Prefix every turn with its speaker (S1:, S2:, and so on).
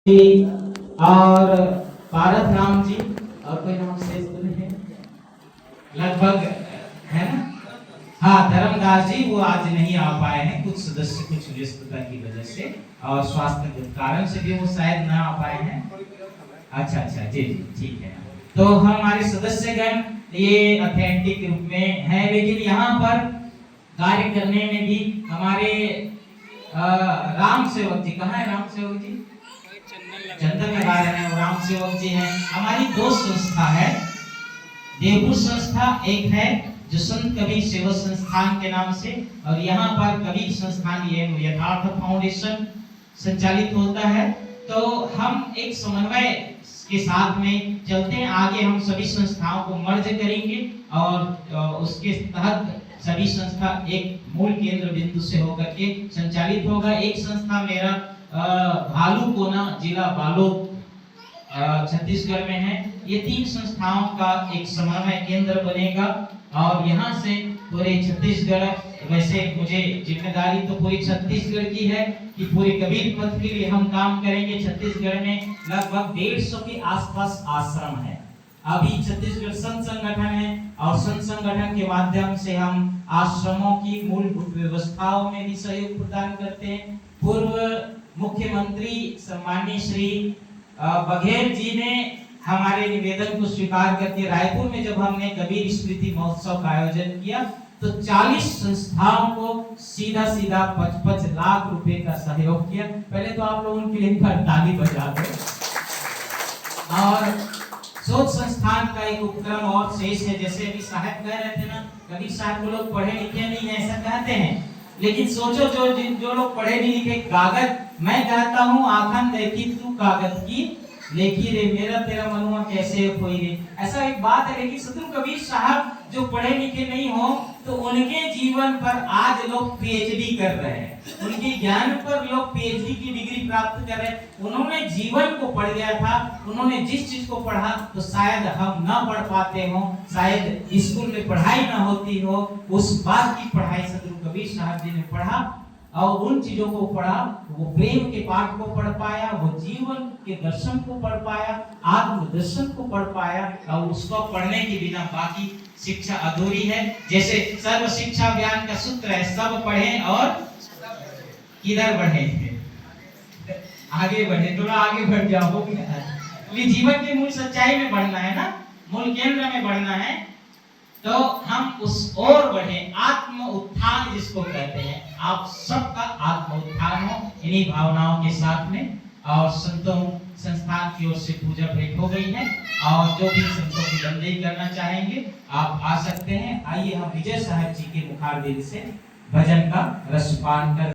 S1: और पारस राम जी और कोई नाम शेष तो नहीं है लगभग, है ना। हाँ, धर्मदास जी वो आज नहीं आ पाए हैं, कुछ सदस्य कुछ व्यस्तता की वजह से और स्वास्थ्य के कारण से भी वो शायद ना आ पाए हैं। अच्छा अच्छा, जी जी, ठीक है। तो हमारे सदस्यगण ये ऑथेंटिक रूप में है, लेकिन यहाँ पर कार्य करने में भी हमारे राम सेवक जी, कहाँ है राम सेवक जी? चंदन लगा रहे हैं, राम सेवक जी हैं। हमारी दो संस्था है, देवपुर संस्था एक है जो संत कबीर सेवा संस्थान के नाम से, और यहाँ पर कबीर संस्थान ये यथार्थ फाउंडेशन संचालित होता है। तो हम एक समन्वय के साथ में चलते हैं आगे, हम सभी संस्थाओं को मर्ज करेंगे और उसके तहत सभी संस्था एक मूल केंद्र बिंदु से होकर के संचालित होगा। एक संस्था मेरा भालूकोना जिला बालोद छत्तीसगढ़ में है। ये तीन संस्थाओं का एक समन्वय केंद्र बनेगा और यहाँ से पूरे छत्तीसगढ़, वैसे मुझे जिम्मेदारी तो पूरी छत्तीसगढ़ की है कि पूरे कबीर पथ के लिए हम काम करेंगे। छत्तीसगढ़ में लगभग 150 के आसपास आश्रम है। अभी छत्तीसगढ़ संत संगठन है और संत संगठन के माध्यम से हम आश्रमों की मूलभूत व्यवस्थाओं में भी सहयोग प्रदान करते हैं। पूर्व मुख्यमंत्री सम्माननीय श्री बघेल जी ने हमारे निवेदन को स्वीकार करके रायपुर में जब हमने कबीर स्मृति महोत्सव का आयोजन किया तो 40 संस्थाओं को सीधा 55 लाख रुपए का सहयोग किया। पहले तो आप लोग उनके लिए ताली बजा दो। और शोध संस्थान का एक उपक्रम और शेष है, जैसे अभी साहब कह रहे थे ना, कबीर साहब को लोग पढ़े लिखे नहीं है ऐसा कहते हैं, लेकिन सोचो जो लोग पढ़े नहीं लिखे, कागज, मैं कहता हूँ आखन देखी तू कागज की लेखी रे, मेरा तेरा मनुआ कैसे कोई रे, ऐसा एक बात है। लेकिन सतगुरु कबीर साहब जो पढ़े लिखे नहीं हो तो उनके जीवन पर आज लोग पीएचडी कर रहे हैं, उनके ज्ञान पर लोग पीएचडी की डिग्री प्राप्त कर रहे हैं। उन्होंने जीवन को पढ़ लिया था, उन्होंने जिस चीज को पढ़ा तो शायद हम ना पढ़ पाते हो, शायद स्कूल में पढ़ाई ना होती हो, उस बात की पढ़ाई सतगुरु कबीर साहब जी ने पढ़ा और उन चीजों को पढ़ा। वो प्रेम के पाठ को पढ़ पाया, वो जीवन के दर्शन को पढ़ पाया, आत्म दर्शन को पढ़ पाया, और उसको पढ़ने के बिना बाकी शिक्षा अधूरी है। जैसे सर्व शिक्षा अभियान का सूत्र है, सब पढ़ें और किधर बढ़े, आगे बढ़े, थोड़ा आगे बढ़ जाओ। जीवन की मूल सच्चाई में बढ़ना है ना, मूल केंद्र में बढ़ना है, तो हम उस ओर बढ़े। आत्म उत्थान जिसको कहते हैं, आप सबका आत्म उत्थान हो इन्हीं भावनाओं के साथ में। और संतों संस्थान की ओर से पूजा भेंट हो गई है और जो भी संतों की बंदगी करना चाहेंगे आप आ सकते हैं। आइए हम विजय साहब जी के मुखारबिंद से भजन का रसपान कर